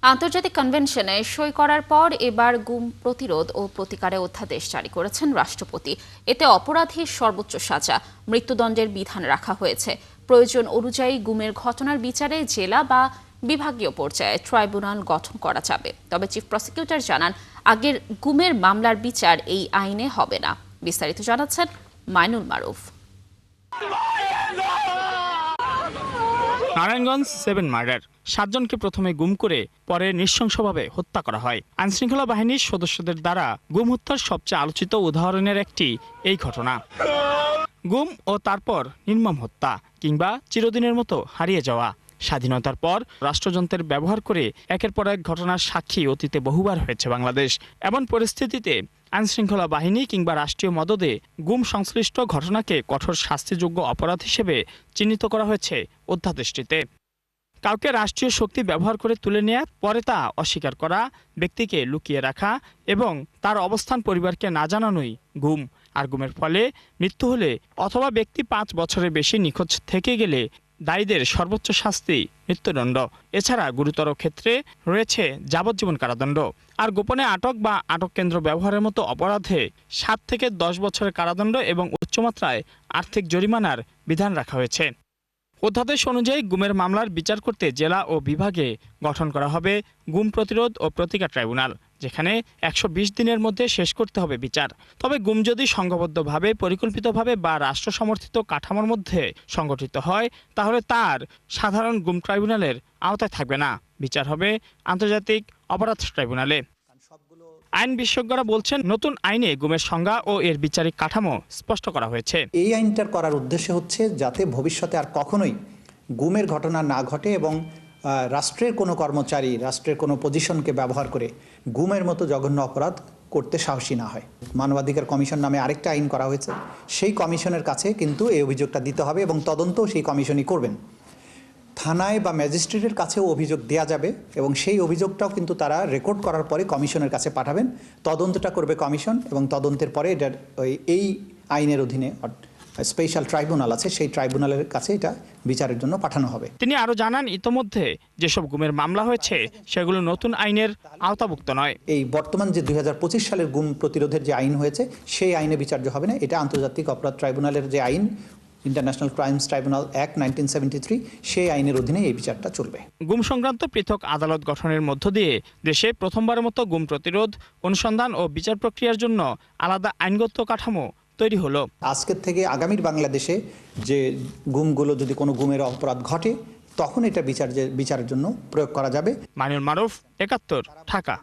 আন্তর্জাতিক কনভেনশনে সই করার পর এবার গুম প্রতিরোধ ও প্রতিকারে অধ্যাদেশ জারি করেছেন রাষ্ট্রপতি। এতে অপরাধীর সর্বোচ্চ সাজা, মৃত্যুদণ্ডের বিধান রাখা হয়েছে। প্রয়োজন অনুযায়ী গুমের ঘটনার বিচারে জেলা বা বিভাগীয় পর্যায়ে ট্রাইব্যুনাল গঠন করা যাবে। তবে চিফ প্রসিকিউটর জানান, আগের গুমের মামলার বিচার এই আইনে হবে না। বিস্তারিত জানাচ্ছেন মাইনুল মারুফ। নারায়ণগঞ্জ 7 মার্ডার, 7 জনকে প্রথমে গুম করে পরে নৃশংসভাবে হত্যা করা হয়। আইনশৃঙ্খলা বাহিনীর সদস্যদের দ্বারা গুম হত্যার সবচেয়ে আলোচিত উদাহরণের একটি এই ঘটনা। গুম ও তারপর নির্মম হত্যা কিংবা চিরদিনের মতো হারিয়ে যাওয়া। স্বাধীনতার পর রাষ্ট্রযন্ত্রের ব্যবহার করে একের পর এক ঘটনার সাক্ষী অতীতে বহুবার হয়েছে বাংলাদেশ। এমন পরিস্থিতিতে আইনশৃঙ্খলা বাহিনী কিংবা রাষ্ট্রীয় মদদে গুম সংশ্লিষ্ট ঘটনাকে কঠোর শাস্তিযোগ্য অপরাধ হিসেবে চিহ্নিত করা হয়েছে অধ্যাদেশটিতে। কাউকে রাষ্ট্রীয় শক্তি ব্যবহার করে তুলে নেওয়া, পরে তা অস্বীকার করা, ব্যক্তিকে লুকিয়ে রাখা এবং তার অবস্থান পরিবারকে না জানানোই গুম। আর গুমের ফলে মৃত্যু হলে অথবা ব্যক্তি 5 বছরের বেশি নিখোঁজ থেকে গেলে দায়ীদের সর্বোচ্চ শাস্তি মৃত্যুদণ্ড। এছাড়া গুরুতর ক্ষেত্রে রয়েছে যাবজ্জীবন কারাদণ্ড। আর গোপনে আটক বা আটক কেন্দ্র ব্যবহারের মতো অপরাধে 7 থেকে 10 বছরের কারাদণ্ড এবং উচ্চমাত্রায় আর্থিক জরিমানার বিধান রাখা হয়েছে। অধ্যাদেশ অনুযায়ী গুমের মামলার বিচার করতে জেলা ও বিভাগে গঠন করা হবে গুম প্রতিরোধ ও প্রতিকার ট্রাইব্যুনাল, যেখানে 120 দিনের মধ্যে শেষ করতে হবে বিচার। তবে গুম যদি সংঘবদ্ধভাবে, পরিকল্পিতভাবে বা রাষ্ট্র সমর্থিত কাঠামোর মধ্যে সংগঠিত হয়, তাহলে তার সাধারণ গুম ট্রাইব্যুনালের আওতায় থাকবে না, বিচার হবে আন্তর্জাতিক অপরাধ ট্রাইব্যুনালে। আইন বিশেষজ্ঞরা বলছেন, নতুন আইনে গুমের সংজ্ঞা ও এর বিচারিক কাঠামো স্পষ্ট করা হয়েছে। এই আইনটার করার উদ্দেশ্য হচ্ছে যাতে ভবিষ্যতে আর কখনোই গুমের ঘটনা না ঘটে এবং রাষ্ট্রের কোনো কর্মচারী রাষ্ট্রের কোনো পজিশনকে ব্যবহার করে গুমের মতো জঘন্য অপরাধ করতে সাহসী না হয়। মানবাধিকার কমিশন নামে আরেকটা আইন করা হয়েছে, সেই কমিশনের কাছে কিন্তু এই অভিযোগটা দিতে হবে এবং তদন্তও সেই কমিশনই করবেন। থানায় বা ম্যাজিস্ট্রেটের কাছেও অভিযোগ দেওয়া যাবে এবং সেই অভিযোগটাও কিন্তু তারা রেকর্ড করার পরে কমিশনের কাছে পাঠাবেন। তদন্তটা করবে কমিশন এবং তদন্তের পরে এটা এই আইনের অধীনে স্পেশাল ট্রাইব্যুনাল আছে, সেই ট্রাইব্যুনালের কাছে এটা বিচারের জন্য পাঠানো হবে। তিনি আরও জানান, ইতোমধ্যে যেসব গুমের মামলা হয়েছে সেগুলো নতুন আইনের আওতাভুক্ত নয়। এই বর্তমান যে 2025 সালের গুম প্রতিরোধের যে আইন হয়েছে সেই আইনে বিচার্য হবে না। এটা আন্তর্জাতিক অপরাধ ট্রাইব্যুনালের যে আইন, ইন্টারন্যাশনাল ক্রাইমস ট্রাইব্যুনাল অ্যাক্ট 1973, সেই আইনের অধীনে এই বিচারটা চলবে। গুম সংক্রান্ত পৃথক আদালত গঠনের মধ্য দিয়ে দেশে প্রথমবারের মতো গুম প্রতিরোধ, অনুসন্ধান ও বিচার প্রক্রিয়ার জন্য আলাদা আইনগত কাঠামো তৈরি হলো। আজকের থেকে আগামীর বাংলাদেশে যে গুমগুলো, যদি কোনো গুমের অপরাধ ঘটে, তখন এটা বিচারের জন্য প্রয়োগ করা যাবে। মাইনুল মারুফ, 71, ঢাকা।